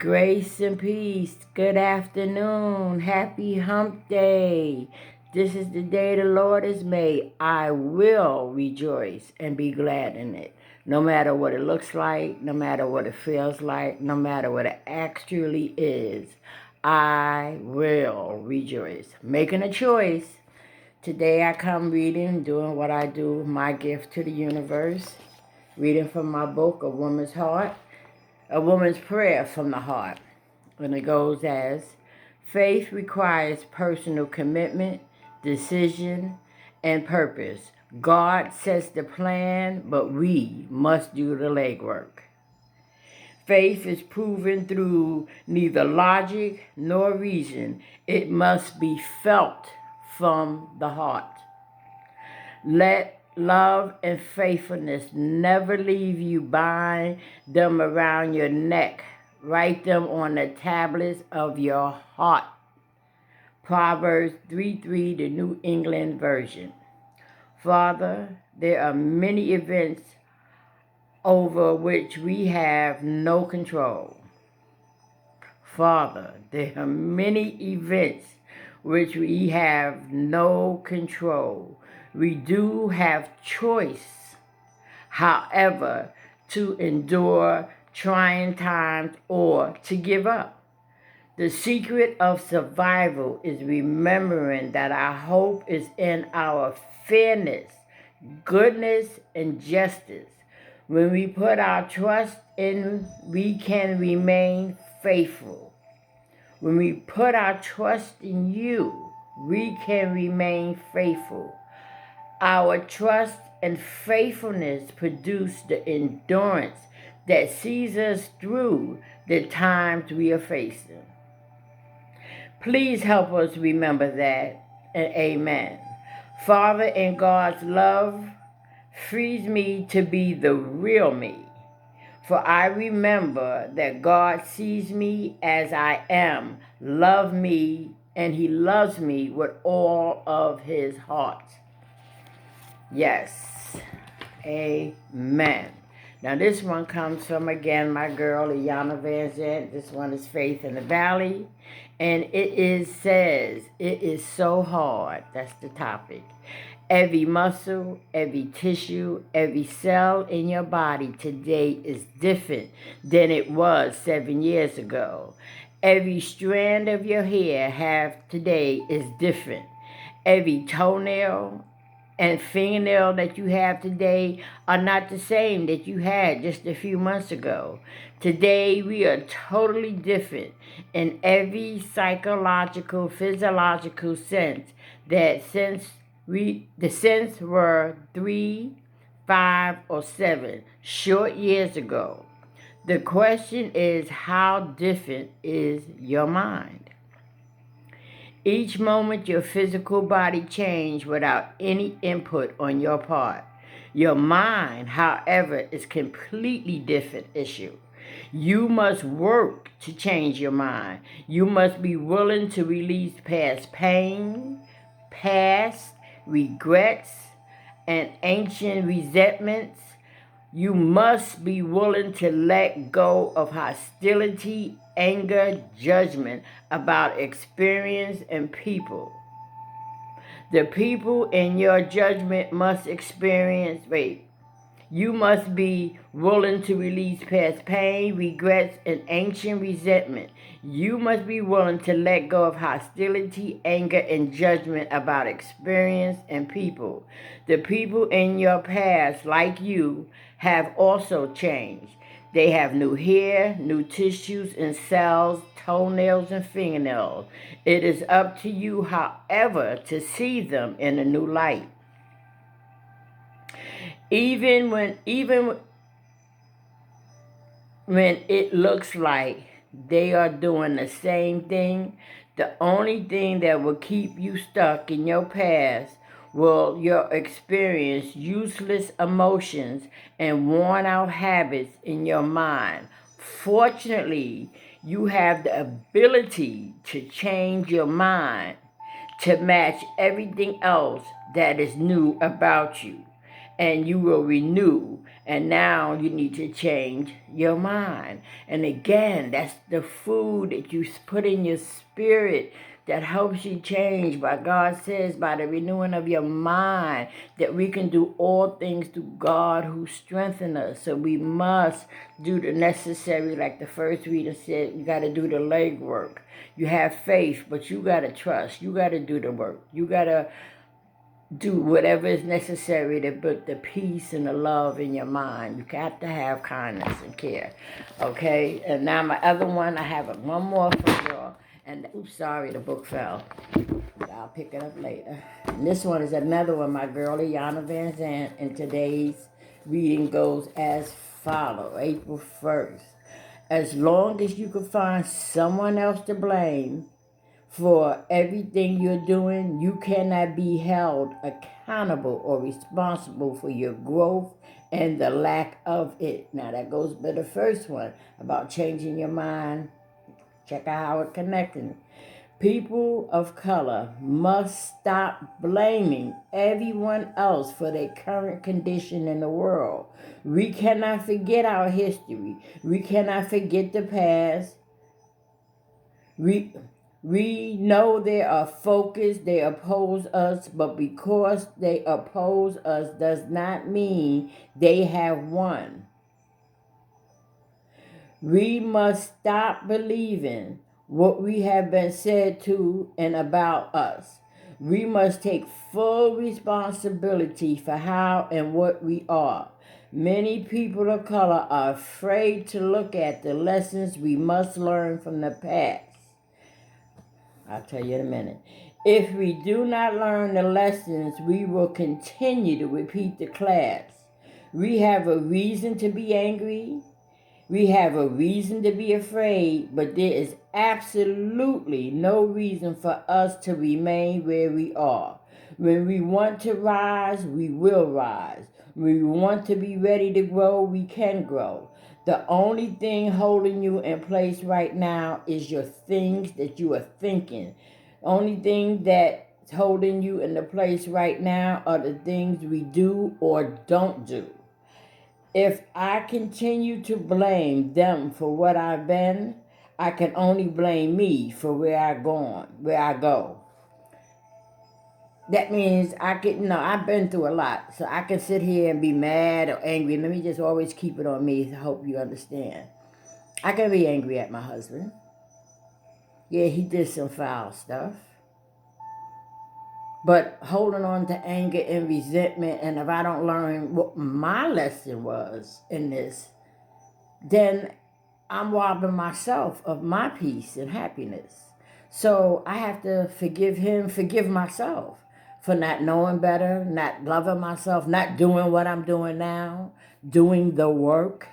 Grace and peace. Good afternoon. Happy hump day. This is the day the Lord has made. I will rejoice and be glad in it. No matter what it looks like, no matter what it feels like, no matter what it actually is, I will rejoice. Making a choice. Today I come reading, doing what I do, my gift to the universe. Reading from my book, A Woman's Heart. A Woman's Prayer from the Heart. And it goes as, faith requires personal commitment, decision, and purpose. God sets the plan, but we must do the legwork. Faith is proven through neither logic nor reason. It must be felt from the heart. Let love and faithfulness never leave you. Bind them around your neck. Write them on the tablets of your heart. Proverbs 3:3, the New England Version. Father, there are many events over which we have no control. Father, there are many events which we have no control. We do have choice, however, to endure trying times or to give up. The secret of survival is remembering that our hope is in our fairness, goodness, and justice. When we put our trust in, we can remain faithful. When we put our trust in you, we can remain faithful. Our trust and faithfulness produce the endurance that sees us through the times we are facing. Please help us remember that, and amen. Father, in God's love, frees me to be the real me. For I remember that God sees me as I am, loves me, and He loves me with all of His heart. Yes. Amen. Now this one comes from, again, my girl, Iyanla Vanzant. This one is Faith in the Valley. And says, it is so hard. That's the topic. Every muscle, every tissue, every cell in your body today is different than it was 7 years ago. Every strand of your hair today is different. Every toenail and fingernail that you have today are not the same that you had just a few months ago. Today, we are totally different in every psychological, physiological sense the sense were 3, 5, or 7 short years ago. The question is, how different is your mind? Each moment your physical body changes without any input on your part. Your mind, however, is a completely different issue. You must work to change your mind. You must be willing to release past pain, past regrets, and ancient resentments. You must be willing to let go of hostility, anger, judgment about experience and people. The people in your judgment must experience, you must be willing to release past pain, regrets, and ancient resentment. You must be willing to let go of hostility, anger, and judgment about experience and people. The people in your past, like you, have also changed. They have new hair, new tissues and cells, toenails and fingernails. It is up to you, however, to see them in a new light. Even when it looks like they are doing the same thing, the only thing that will keep you stuck in your past will your experience useless emotions and worn out habits in your mind. Fortunately, you have the ability to change your mind to match everything else that is new about you, and you will renew And now you need to change your mind. And again, that's the food that you put in your spirit that helps you change. But God says, by the renewing of your mind, that we can do all things through God who strengthens us. So we must do the necessary, like the first reader said, you got to do the leg work. You have faith, but you got to trust. You got to do the work. You got to do whatever is necessary to put the peace and the love in your mind. You got to have kindness and care. Okay? And now my other one, I have one more for y'all. And oops, sorry, the book fell. I'll pick it up later. And this one is another one, my girl, Iyanla Vanzant. And today's reading goes as follows, April 1st. As long as you can find someone else to blame for everything you're doing, you cannot be held accountable or responsible for your growth and the lack of it. Now that goes by the first one about changing your mind. Check out how it's connecting. People of color must stop blaming everyone else for their current condition in the world. We cannot forget our history. We cannot forget the past. We know they are focused, they oppose us, but because they oppose us does not mean they have won. We must stop believing what we have been said to and about us. We must take full responsibility for how and what we are. Many people of color are afraid to look at the lessons we must learn from the past. I'll tell you in a minute. If we do not learn the lessons, we will continue to repeat the class. We have a reason to be angry. We have a reason to be afraid, but there is absolutely no reason for us to remain where we are. When we want to rise, we will rise. When we want to be ready to grow, we can grow. The only thing holding you in place right now is your things that you are thinking. The only thing that's holding you in the place right now are the things we do or don't do. If I continue to blame them for what I've been, I can only blame me for where I go. That means I've been through a lot. So I can sit here and be mad or angry. Let me just always keep it on me. I hope you understand. I can be angry at my husband. Yeah, he did some foul stuff. But holding on to anger and resentment, and if I don't learn what my lesson was in this, then I'm robbing myself of my peace and happiness. So I have to forgive him, forgive myself for not knowing better, not loving myself, not doing what I'm doing now, doing the work,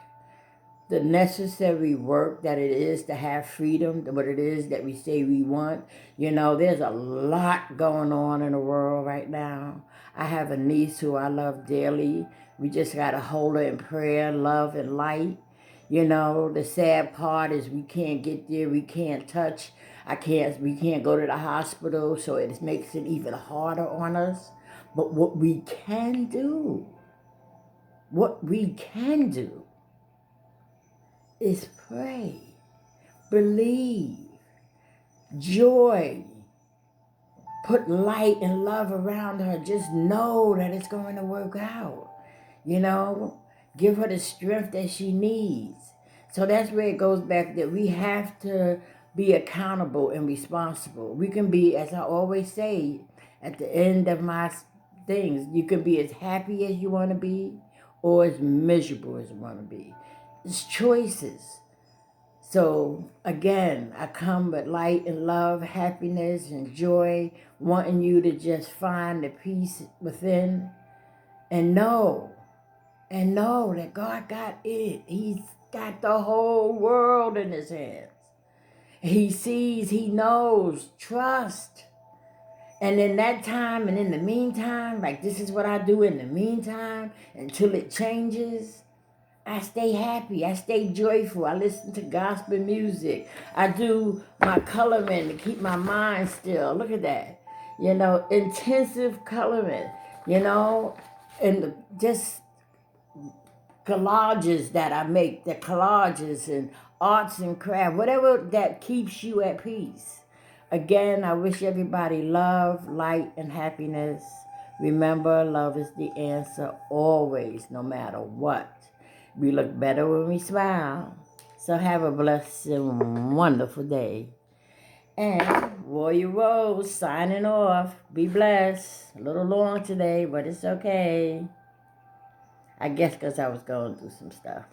the necessary work that it is to have freedom, what it is that we say we want. You know, there's a lot going on in the world right now. I have a niece who I love dearly. We just got to hold her in prayer, love, and light. You know, the sad part is we can't get there, we can't touch. We can't go to the hospital, so it makes it even harder on us. But what we can do is pray, believe, joy, put light and love around her. Just know that it's going to work out. You know, give her the strength that she needs. So that's where it goes back that we have to be accountable and responsible. We can be, as I always say, at the end of my things, you can be as happy as you want to be or as miserable as you want to be. It's choices. So again, I come with light and love, happiness and joy, wanting you to just find the peace within and know that God got it. He's got the whole world in his hands. He sees, he knows, trust. And in that time and in the meantime, like this is what I do in the meantime until it changes. I stay happy. I stay joyful. I listen to gospel music. I do my coloring to keep my mind still. Look at that. You know, intensive coloring, you know, and just collages that I make, the collages and arts and craft, whatever that keeps you at peace. Again, I wish everybody love, light, and happiness. Remember, love is the answer always, no matter what. We look better when we smile. So have a blessed and wonderful day. And Warrior Rose signing off. Be blessed. A little long today, but it's okay. I guess because I was going through some stuff.